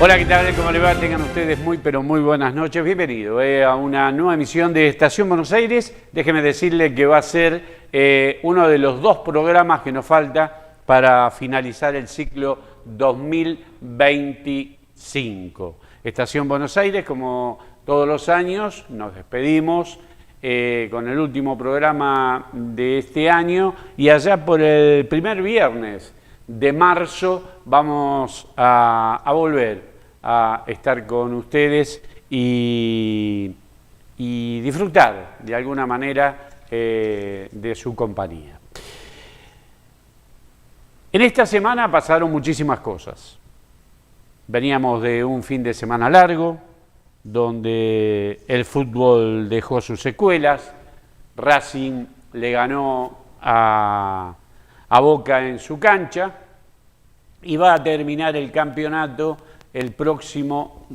Hola, ¿qué tal? ¿Cómo le va? Tengan ustedes muy, pero muy buenas noches. Bienvenido a una nueva emisión de Estación Buenos Aires. Déjeme decirle que va a ser uno de los dos programas que nos falta para finalizar el ciclo 2025. Estación Buenos Aires, como todos los años, nos despedimos con el último programa de este año y allá por el primer viernes de marzo vamos a volver a estar con ustedes y disfrutar de alguna manera de su compañía. En esta semana pasaron muchísimas cosas. Veníamos de un fin de semana largo, donde el fútbol dejó sus secuelas. Racing le ganó a Boca en su cancha y va a terminar el campeonato el próximo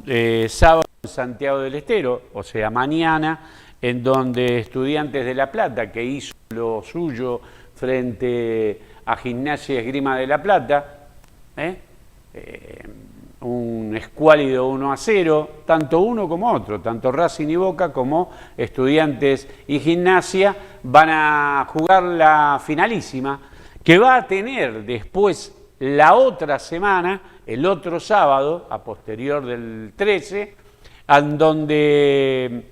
sábado en Santiago del Estero, o sea, mañana, en donde Estudiantes de La Plata, que hizo lo suyo frente a Gimnasia y Esgrima de La Plata, un escuálido 1-0, tanto uno como otro, tanto Racing y Boca como Estudiantes y Gimnasia, van a jugar la finalísima, que va a tener después la otra semana, el otro sábado, a posterior del 13, en donde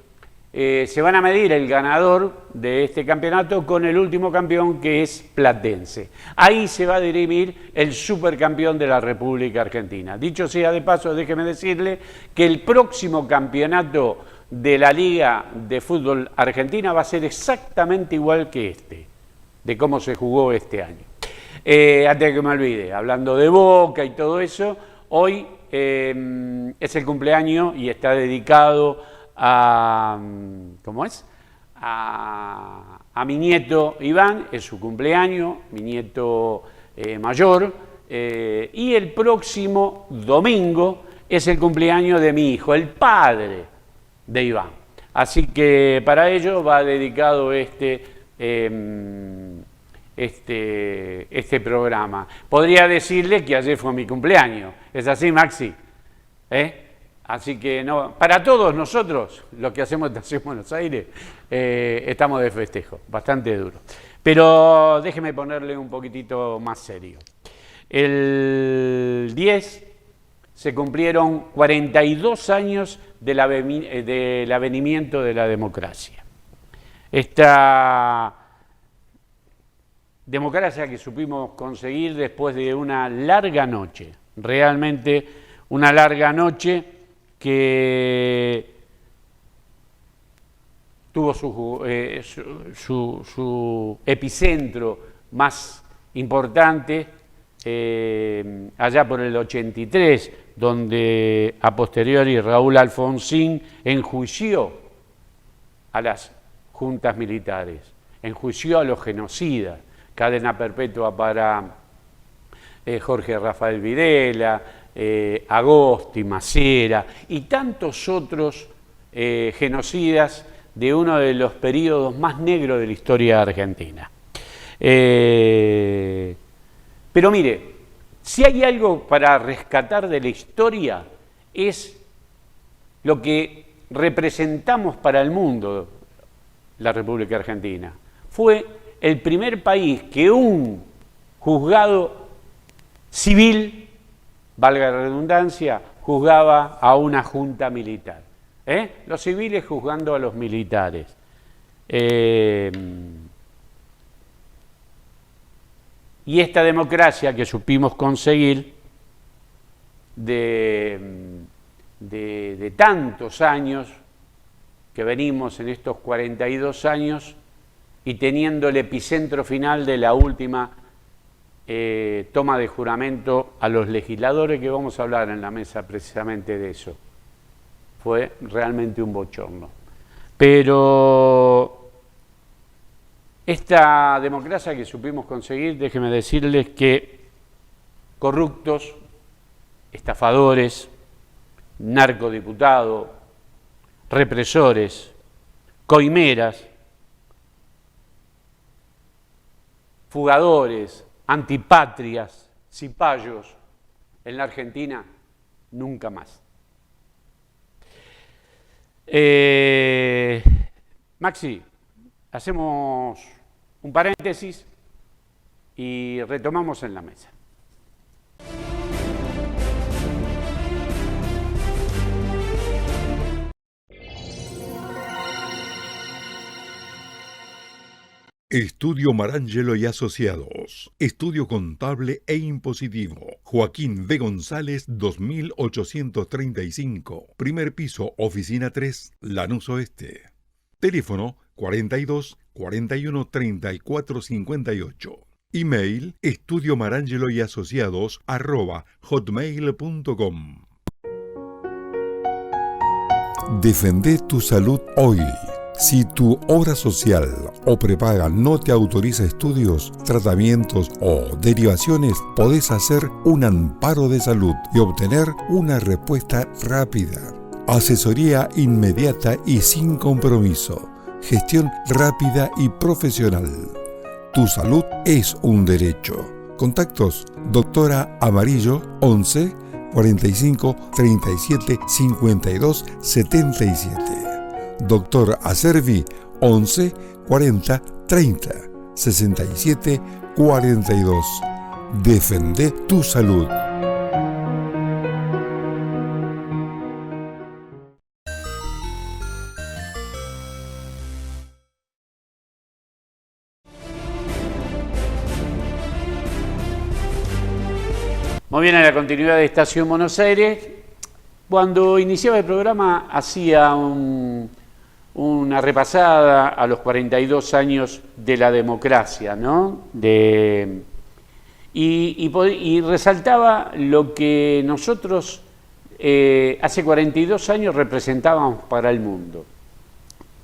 se van a medir el ganador de este campeonato con el último campeón, que es Platense. Ahí se va a dirimir el supercampeón de la República Argentina. Dicho sea de paso, déjeme decirle que el próximo campeonato de la Liga de Fútbol Argentina va a ser exactamente igual que este, de cómo se jugó este año. Antes de que me olvide, hablando de Boca y todo eso, hoy es el cumpleaños y está dedicado a, ¿cómo es? A mi nieto Iván, es su cumpleaños, mi nieto mayor, y el próximo domingo es el cumpleaños de mi hijo, el padre de Iván. Así que para ello va dedicado este programa. Podría decirle que ayer fue mi cumpleaños. ¿Es así, Maxi? Así que no, para todos nosotros, lo que hacemos en Estación Buenos Aires, estamos de festejo, bastante duro. Pero déjeme ponerle un poquitito más serio. El 10 se cumplieron 42 años del avenimiento de la democracia. Esta democracia que supimos conseguir después de una larga noche, realmente una larga noche que tuvo su epicentro más importante allá por el 83, donde a posteriori Raúl Alfonsín enjuició a las juntas militares, enjuició a los genocidas. Cadena perpetua para Jorge Rafael Videla, Agosti, Macera y tantos otros genocidas de uno de los periodos más negros de la historia argentina. Pero mire, si hay algo para rescatar de la historia es lo que representamos para el mundo, la República Argentina. Fue el primer país que un juzgado civil, valga la redundancia, juzgaba a una junta militar. Los civiles juzgando a los militares. Y esta democracia que supimos conseguir de tantos años, que venimos en estos 42 años, y teniendo el epicentro final de la última toma de juramento a los legisladores, que vamos a hablar en la mesa precisamente de eso. Fue realmente un bochorno. Pero esta democracia que supimos conseguir, déjenme decirles que corruptos, estafadores, narcodiputados, represores, coimeras, fugadores, antipatrias, cipayos, en la Argentina nunca más. Maxi, hacemos un paréntesis y retomamos en la mesa. Estudio Marangelo y Asociados. Estudio contable e impositivo. Joaquín B. González, 2835. Primer piso, oficina 3, Lanús Oeste. Teléfono 42 41 34 58. Email estudiomarangeloyasociados@hotmail.com. Defendé tu salud hoy. Si tu obra social o prepaga no te autoriza estudios, tratamientos o derivaciones, podés hacer un amparo de salud y obtener una respuesta rápida. Asesoría inmediata y sin compromiso. Gestión rápida y profesional. Tu salud es un derecho. Contactos: Doctora Amarillo 11 45 37 52 77. Doctor Acervi 11 40 30 67 42. Defende tu salud. Muy bien, a la continuidad de Estación Buenos Aires. Cuando iniciaba el programa hacía una repasada a los 42 años de la democracia, ¿no? Y resaltaba lo que nosotros hace 42 años representábamos para el mundo.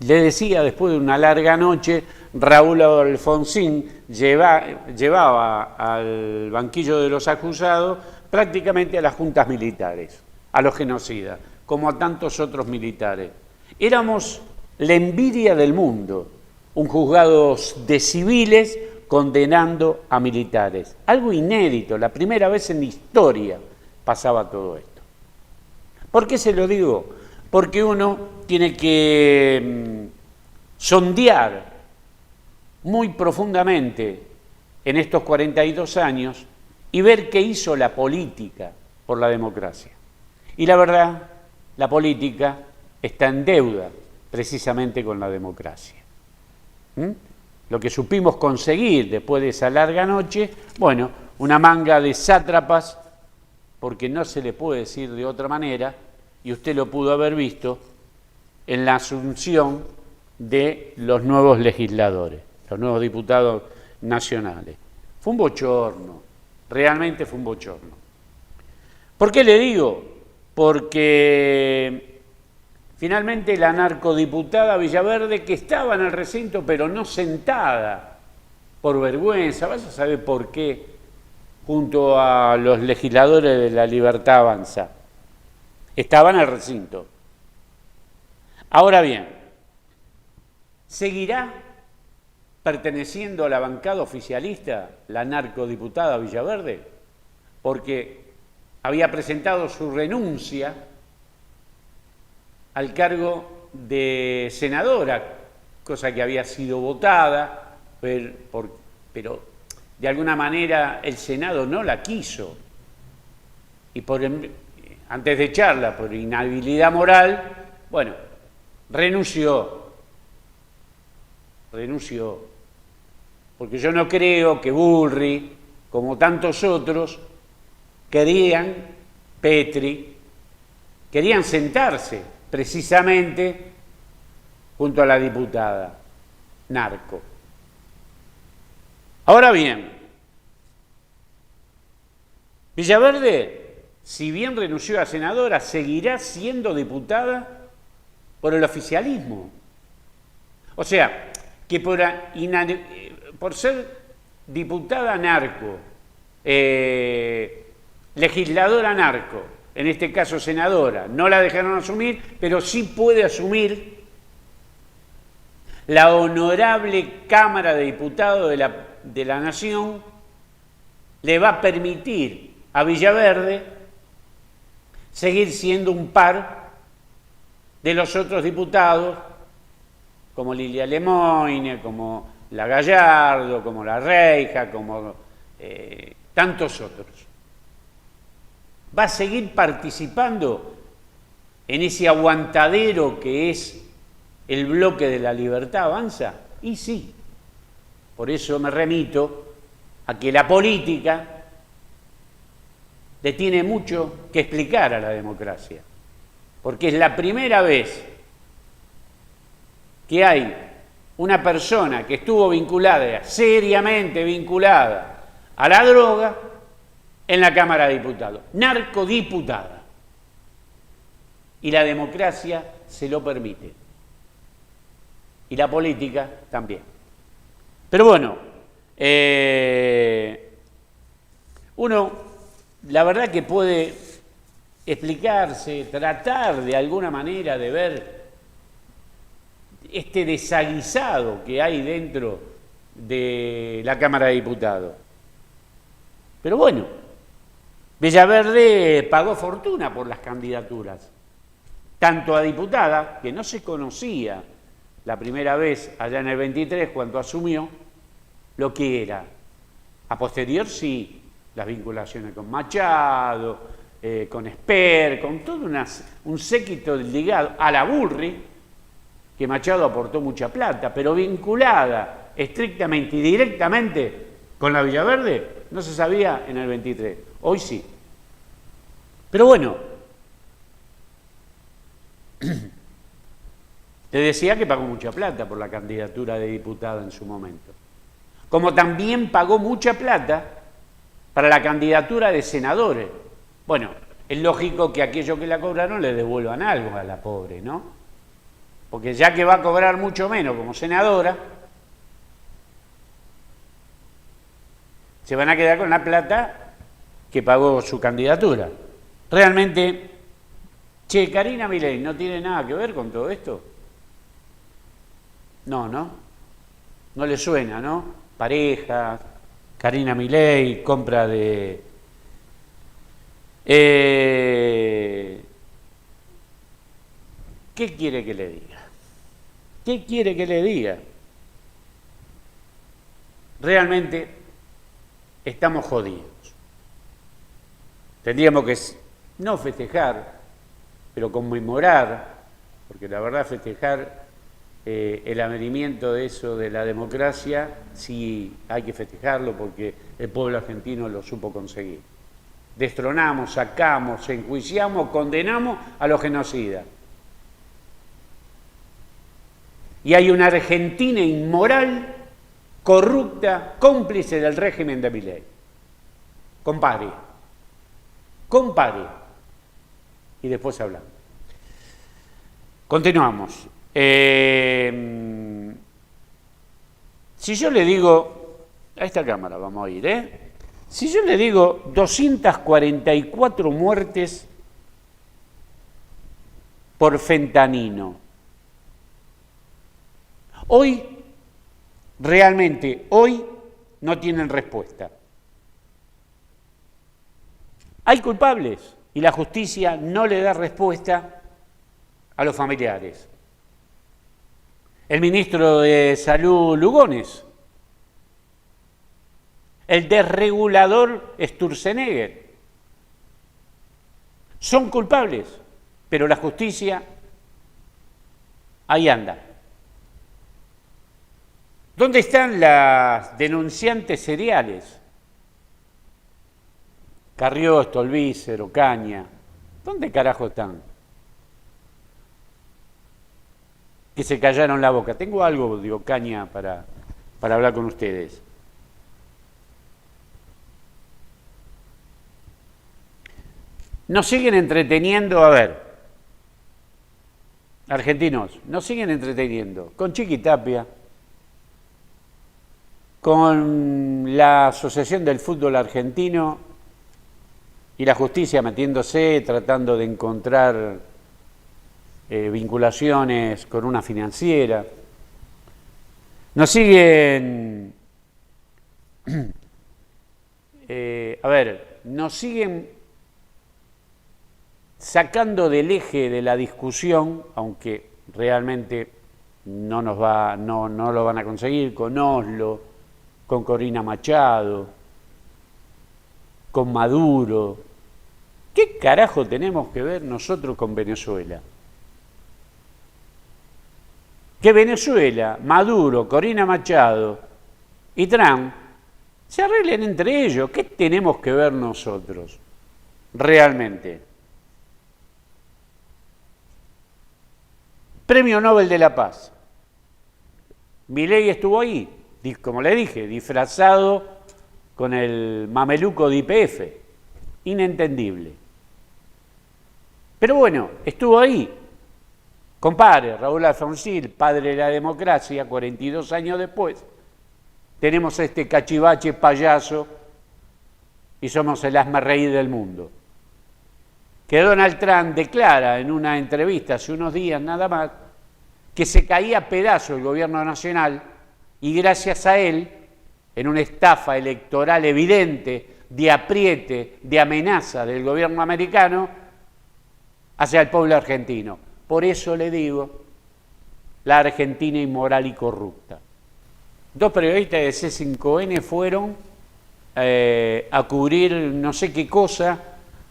Le decía, después de una larga noche, Raúl Alfonsín llevaba al banquillo de los acusados prácticamente a las juntas militares, a los genocidas, como a tantos otros militares. Éramos la envidia del mundo, un juzgado de civiles condenando a militares. Algo inédito, la primera vez en la historia pasaba todo esto. ¿Por qué se lo digo? Porque uno tiene que sondear muy profundamente en estos 42 años y ver qué hizo la política por la democracia. Y la verdad, la política está en deuda precisamente con la democracia. Lo que supimos conseguir después de esa larga noche, bueno, una manga de sátrapas, porque no se le puede decir de otra manera, y usted lo pudo haber visto en la asunción de los nuevos legisladores, los nuevos diputados nacionales. Fue un bochorno, realmente fue un bochorno. ¿Por qué le digo? Porque finalmente la narcodiputada Villaverde, que estaba en el recinto pero no sentada por vergüenza, vaya a saber por qué, junto a los legisladores de La Libertad Avanza, estaba en el recinto. Ahora bien, ¿seguirá perteneciendo a la bancada oficialista la narcodiputada Villaverde? Porque había presentado su renuncia al cargo de senadora, cosa que había sido votada, pero de alguna manera el Senado no la quiso. Y antes de echarla por inhabilidad moral, bueno, renunció. Porque yo no creo que Bullrich, como tantos otros, Petri, querían sentarse precisamente junto a la diputada narco. Ahora bien, Villaverde, si bien renunció a senadora, seguirá siendo diputada por el oficialismo. O sea, que por ser diputada narco, legisladora narco, en este caso senadora, no la dejaron asumir, pero sí puede asumir la honorable Cámara de Diputados de la Nación, le va a permitir a Villaverde seguir siendo un par de los otros diputados, como Lilia Lemoine, como la Gallardo, como la Reija, como tantos otros. ¿Va a seguir participando en ese aguantadero que es el bloque de la Libertad Avanza? Y sí. Por eso me remito a que la política le tiene mucho que explicar a la democracia, porque es la primera vez que hay una persona que estuvo vinculada, seriamente vinculada a la droga en la Cámara de Diputados, narcodiputada. Y la democracia se lo permite. Y la política también. Pero bueno, uno, la verdad que puede explicarse, tratar de alguna manera de ver este desaguisado que hay dentro de la Cámara de Diputados. Pero bueno, Villaverde pagó fortuna por las candidaturas, tanto a diputada, que no se conocía la primera vez allá en el 23 cuando asumió, lo que era. A posterior sí, las vinculaciones con Machado, con Esper, con todo un séquito ligado a la Bullrich, que Machado aportó mucha plata, pero vinculada estrictamente y directamente con la Villaverde, no se sabía en el 23. Hoy sí. Pero bueno, te decía que pagó mucha plata por la candidatura de diputada en su momento. Como también pagó mucha plata para la candidatura de senadores. Bueno, es lógico que aquellos que la cobraron le devuelvan algo a la pobre, ¿no? Porque ya que va a cobrar mucho menos como senadora, se van a quedar con la plata que pagó su candidatura. Realmente, che, Karina Milei no tiene nada que ver con todo esto. No, ¿no? No le suena, ¿no? Pareja, Karina Milei, compra de... ¿Qué quiere que le diga? ¿Qué quiere que le diga? Realmente estamos jodidos. Tendríamos que no festejar, pero conmemorar, porque la verdad festejar el avenimiento de eso de la democracia, sí hay que festejarlo porque el pueblo argentino lo supo conseguir. Destronamos, sacamos, enjuiciamos, condenamos a los genocidas. Y hay una Argentina inmoral, corrupta, cómplice del régimen de Milei. Compare. Y después hablamos. Continuamos. Si yo le digo, a esta cámara vamos a ir, si yo le digo 244 muertes por fentanilo, hoy, realmente, hoy no tienen respuesta. Hay culpables y la justicia no le da respuesta a los familiares. El ministro de Salud, Lugones, el desregulador Sturzenegger, son culpables, pero la justicia ahí anda. ¿Dónde están las denunciantes seriales? Carrió, Stolbizer, Ocaña. ¿Dónde carajo están? Que se callaron la boca. Tengo algo de Ocaña para hablar con ustedes. Nos siguen entreteniendo, a ver, argentinos, nos siguen entreteniendo con Chiqui Tapia, con la Asociación del Fútbol Argentino y la justicia metiéndose, tratando de encontrar vinculaciones con una financiera. Nos siguen, nos siguen sacando del eje de la discusión, aunque realmente no lo van a conseguir, con Oslo, con Corina Machado, con Maduro. ¿Qué carajo tenemos que ver nosotros con Venezuela? Que Venezuela, Maduro, Corina Machado y Trump se arreglen entre ellos. ¿Qué tenemos que ver nosotros realmente? Premio Nobel de la Paz. Milei estuvo ahí, como le dije, disfrazado con el mameluco de YPF. Inentendible. Pero bueno, estuvo ahí. Compadre, Raúl Alfonsil, padre de la democracia, 42 años después, tenemos a este cachivache payaso y somos el hazmerreír del mundo. Que Donald Trump declara en una entrevista hace unos días nada más que se caía a pedazos el gobierno nacional y gracias a él, en una estafa electoral evidente, de apriete, de amenaza del gobierno americano hacia el pueblo argentino. Por eso le digo, la Argentina inmoral y corrupta. 2 periodistas de C5N fueron a cubrir no sé qué cosa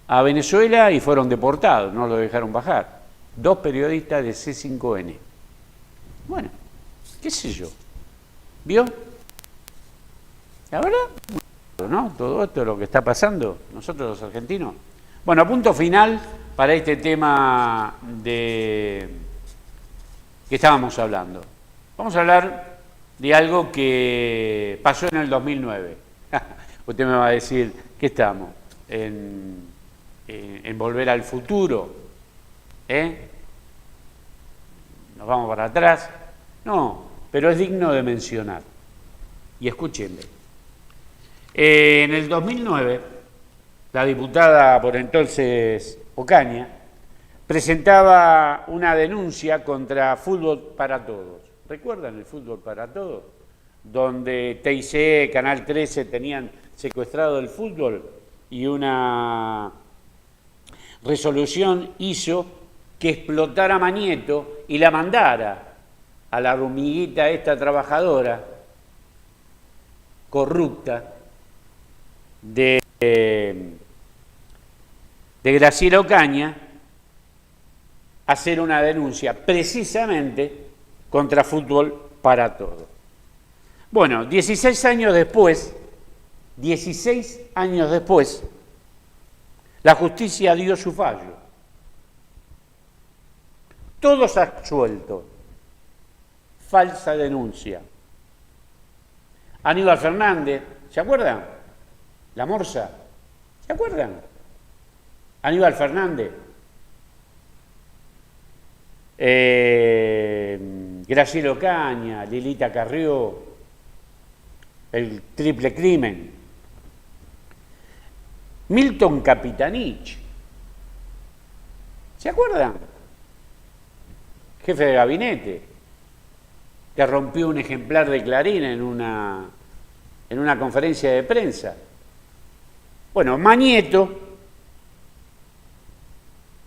a Venezuela y fueron deportados, no lo dejaron bajar. 2 periodistas de C5N. Bueno, qué sé yo. ¿Vio? La verdad, ¿no? Todo esto es lo que está pasando, nosotros los argentinos. Bueno, punto final para este tema que estábamos hablando. Vamos a hablar de algo que pasó en el 2009. Usted me va a decir, ¿qué estamos? ¿En volver al futuro? ¿Nos vamos para atrás? No, pero es digno de mencionar. Y escúchenme. En el 2009, la diputada por entonces Ocaña presentaba una denuncia contra Fútbol para Todos. ¿Recuerdan el Fútbol para Todos? Donde TIC, Canal 13 tenían secuestrado el fútbol y una resolución hizo que explotara Mañeto y la mandara a la hormiguita esta trabajadora corrupta de Graciela Ocaña a hacer una denuncia precisamente contra Fútbol para Todos. Bueno, 16 años después, la justicia dio su fallo. Todos absueltos. Falsa denuncia. Aníbal Fernández, ¿se acuerdan? La Morsa, ¿se acuerdan? Aníbal Fernández. Graciela Ocaña, Lilita Carrió, el triple crimen. Milton Capitanich, ¿se acuerdan? Jefe de gabinete, que rompió un ejemplar de Clarín en una conferencia de prensa. Bueno, Mañeto,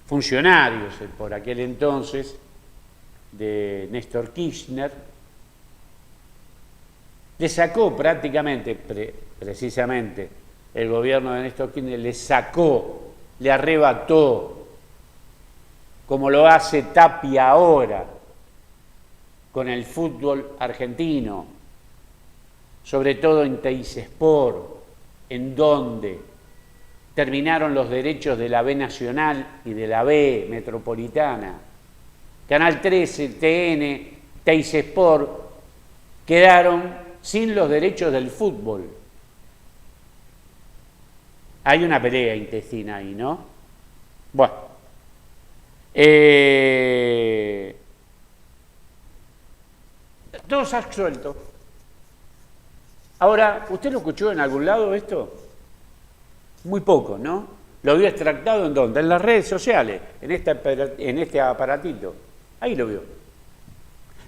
funcionarios por aquel entonces de Néstor Kirchner, le sacó prácticamente, precisamente el gobierno de Néstor Kirchner le sacó, le arrebató, como lo hace Tapia ahora con el fútbol argentino, sobre todo en TIC Sport, en donde terminaron los derechos de la B Nacional y de la B Metropolitana. Canal 13, TN, TIC Sport quedaron sin los derechos del fútbol. Hay una pelea intestina ahí, ¿no? Bueno. Todos absueltos. Ahora, ¿usted lo escuchó en algún lado esto? Muy poco, ¿no? Lo vio extractado ¿en dónde? En las redes sociales, en este aparatito. Ahí lo vio.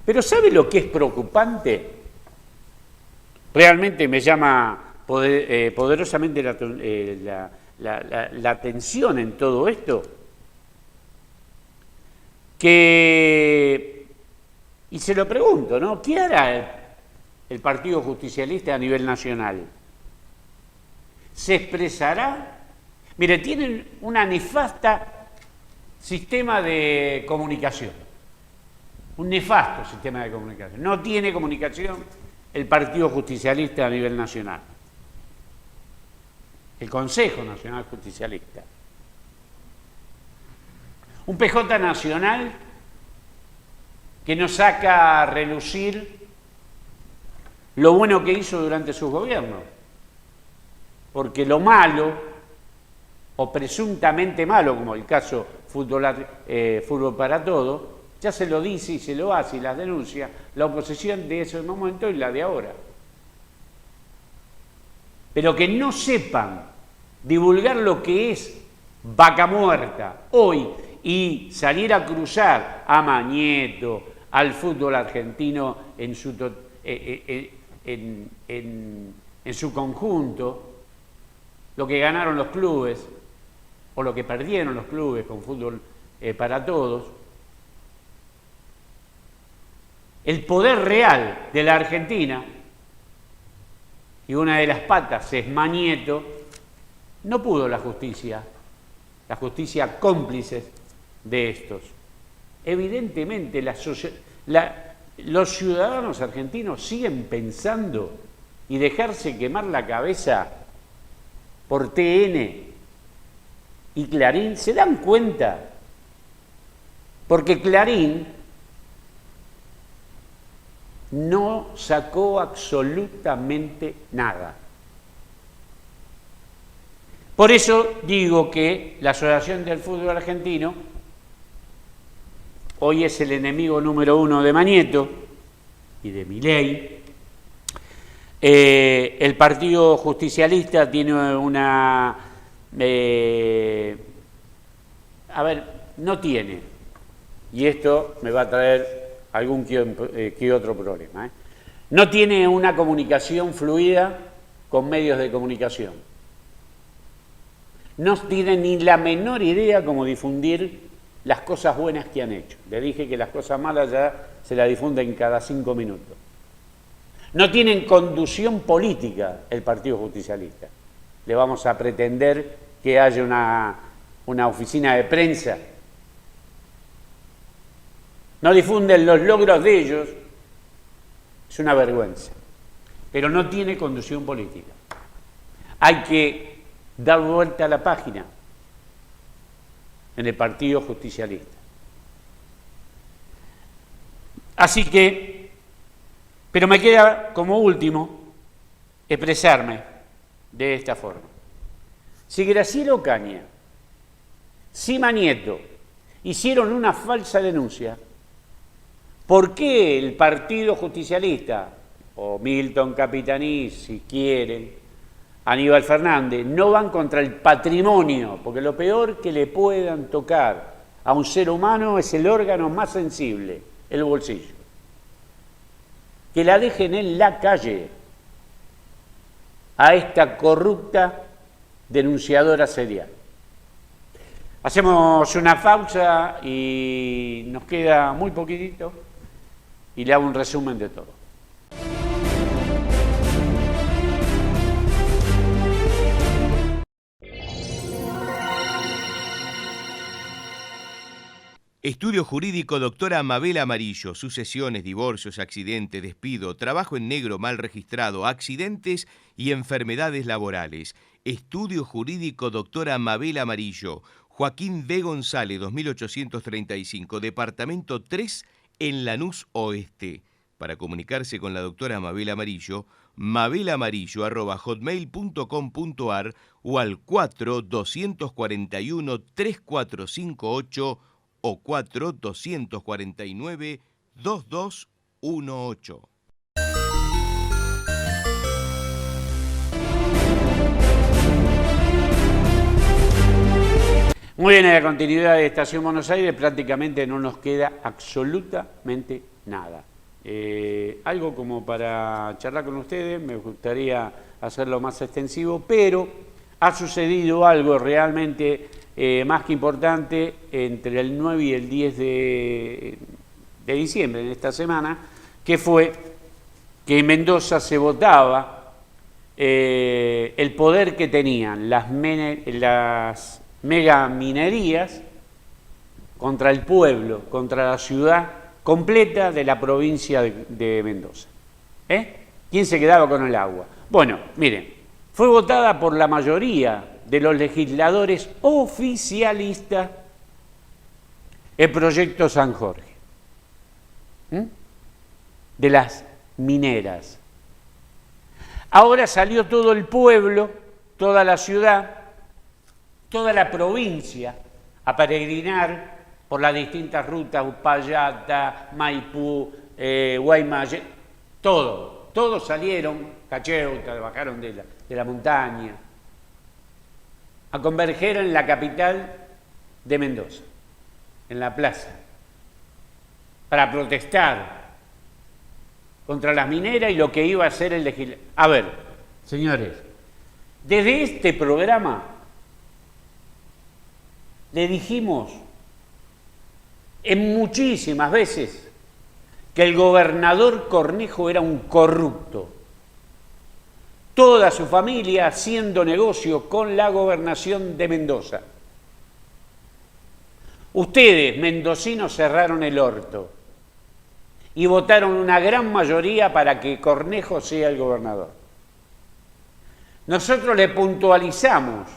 Pero ¿sabe lo que es preocupante? Realmente me llama poderosamente la atención en todo esto. y se lo pregunto, ¿no? ¿Qué hará el Partido Justicialista a nivel nacional? ¿Se expresará? Mire, tienen una nefasta sistema de comunicación, un nefasto sistema de comunicación. No tiene comunicación el Partido Justicialista a nivel nacional, el Consejo Nacional Justicialista. Un PJ nacional que nos saca a relucir lo bueno que hizo durante sus gobiernos, porque lo malo, o presuntamente malo, como el caso Fútbol para Todos, ya se lo dice y se lo hace y las denuncia la oposición de ese momento y la de ahora. Pero que no sepan divulgar lo que es Vaca Muerta hoy y salir a cruzar a Mañeto, al fútbol argentino en su conjunto, lo que ganaron los clubes o lo que perdieron los clubes con Fútbol para Todos, el poder real de la Argentina, y una de las patas es Mañeto, no pudo la justicia cómplices de estos. Evidentemente los ciudadanos argentinos siguen pensando y dejarse quemar la cabeza por TN y Clarín. ¿Se dan cuenta? Porque Clarín no sacó absolutamente nada. Por eso digo que la Asociación del Fútbol Argentino hoy es el enemigo número uno de Mañeto y de Milei. El Partido Justicialista tiene una... no tiene, y esto me va a traer algún que otro problema, no tiene una comunicación fluida con medios de comunicación. No tiene ni la menor idea cómo difundir las cosas buenas que han hecho. Le dije que las cosas malas ya se las difunden cada 5 minutos. No tienen conducción política el Partido Justicialista. Le vamos a pretender que haya una oficina de prensa. No difunden los logros de ellos. Es una vergüenza. Pero no tiene conducción política. Hay que dar vuelta a la página en el Partido Justicialista. Así que, pero me queda como último expresarme de esta forma. Si Graciela Ocaña, si Mañeto hicieron una falsa denuncia, ¿por qué el Partido Justicialista, o Milton Capitaní, si quieren, Aníbal Fernández, no van contra el patrimonio? Porque lo peor que le puedan tocar a un ser humano es el órgano más sensible, el bolsillo. Que la dejen en la calle a esta corrupta denunciadora serial. Hacemos una pausa y nos queda muy poquitito y le hago un resumen de todo. Estudio Jurídico Doctora Mabel Amarillo, sucesiones, divorcios, accidentes, despido, trabajo en negro mal registrado, accidentes y enfermedades laborales. Estudio Jurídico Doctora Mabel Amarillo, Joaquín B. González, 2835, Departamento 3, en Lanús Oeste. Para comunicarse con la doctora Mabel Amarillo, mabelamarillo@hotmail.com.ar o al 4-241-3458 o 4-249-2218. Muy bien, en la continuidad de Estación Buenos Aires prácticamente no nos queda absolutamente nada. Algo como para charlar con ustedes, me gustaría hacerlo más extensivo, pero ha sucedido algo realmente más que importante entre el 9 y el 10 de diciembre, en esta semana, que fue que en Mendoza se votaba el poder que tenían las megaminerías contra el pueblo, contra la ciudad completa de la provincia de Mendoza. ¿Quién se quedaba con el agua? Bueno, miren, fue votada por la mayoría de los legisladores oficialistas el proyecto San Jorge, de las mineras. Ahora salió todo el pueblo, toda la ciudad, toda la provincia a peregrinar por las distintas rutas, Uspallata, Maipú, Guaymallén, todos salieron, Cacheuta, bajaron de la montaña, a converger en la capital de Mendoza, en la plaza, para protestar contra las mineras y lo que iba a hacer el legislador. A ver, señores, desde este programa le dijimos en muchísimas veces que el gobernador Cornejo era un corrupto. Toda su familia haciendo negocio con la gobernación de Mendoza. Ustedes, mendocinos, cerraron el orto y votaron una gran mayoría para que Cornejo sea el gobernador. Nosotros le puntualizamos,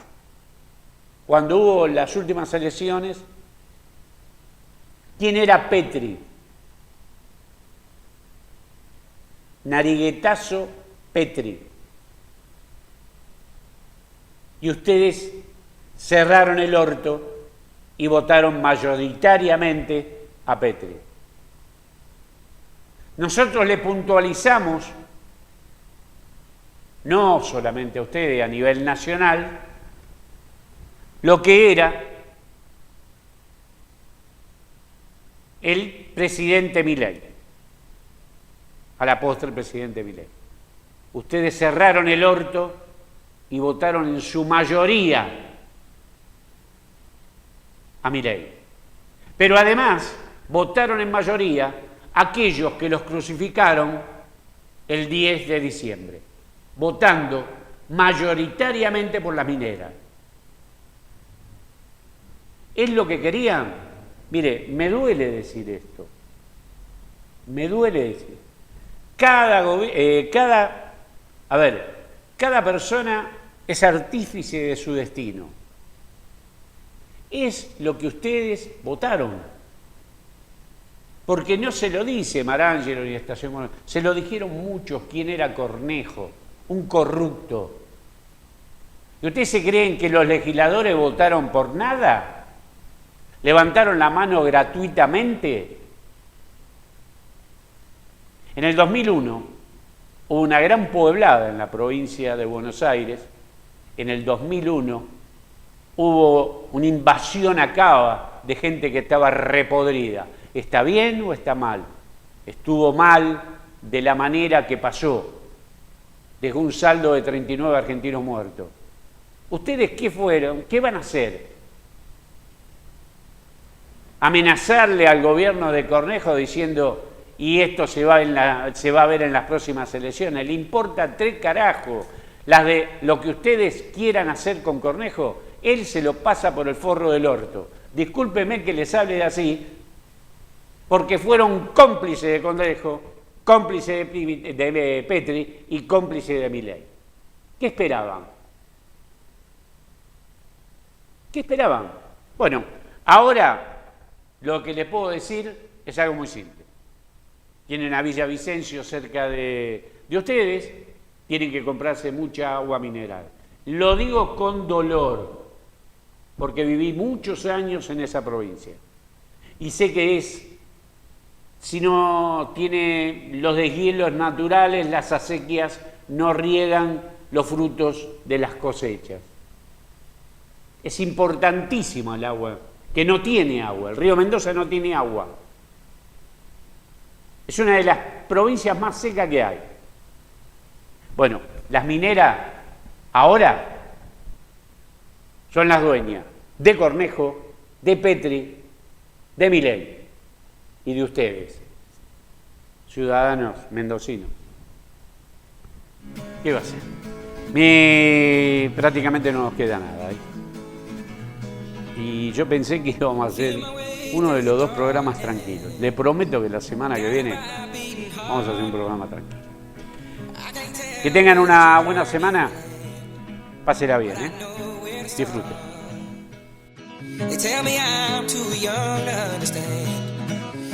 cuando hubo las últimas elecciones, quién era Petri. Nariguetazo Petri. Y ustedes cerraron el orto y votaron mayoritariamente a Petri. Nosotros le puntualizamos, no solamente a ustedes, a nivel nacional, lo que era el presidente Milei, a la postre el presidente Milei. Ustedes cerraron el orto y votaron en su mayoría a Milei. Pero además votaron en mayoría aquellos que los crucificaron el 10 de diciembre, votando mayoritariamente por las mineras. ¿Es lo que querían? Mire, me duele decir esto. Me duele decir. Cada persona es artífice de su destino. Es lo que ustedes votaron. Porque no se lo dice Marangelo ni Estación Morón, se lo dijeron muchos quién era Cornejo, un corrupto. ¿Y ustedes se creen que los legisladores votaron por nada? ¿Levantaron la mano gratuitamente? En el 2001 hubo una gran pueblada en la provincia de Buenos Aires. En el 2001 hubo una invasión a Cava de gente que estaba repodrida. ¿Está bien o está mal? Estuvo mal de la manera que pasó. Dejó un saldo de 39 argentinos muertos. ¿Ustedes qué fueron? ¿Qué van a hacer? ¿Amenazarle al gobierno de Cornejo diciendo y esto se va a ver en las próximas elecciones? ¿Le importa tres carajos las de lo que ustedes quieran hacer con Cornejo? Él se lo pasa por el forro del orto. Discúlpeme que les hable así, porque fueron cómplices de Cornejo, cómplices de Petri y cómplices de Milei. ¿Qué esperaban? ¿Qué esperaban? Bueno, ahora lo que les puedo decir es algo muy simple. Tienen a Villavicencio cerca de ustedes, tienen que comprarse mucha agua mineral. Lo digo con dolor, porque viví muchos años en esa provincia. Y sé que si no tiene los deshielos naturales, las acequias no riegan los frutos de las cosechas. Es importantísimo el agua, que no tiene agua. El río Mendoza no tiene agua. Es una de las provincias más secas que hay. Bueno, las mineras ahora son las dueñas. de Cornejo, de Petri, de Milei y de ustedes, ciudadanos mendocinos. ¿Qué va a ser? Prácticamente no nos queda nada. Y yo pensé que íbamos a hacer uno de los 2 programas tranquilos. Le prometo que la semana que viene vamos a hacer un programa tranquilo. Que tengan una buena semana. Pásela bien, Disfruten. They tell me I'm too young to understand.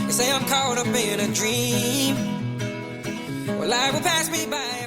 They say I'm caught up in a dream. Well, life will pass me by.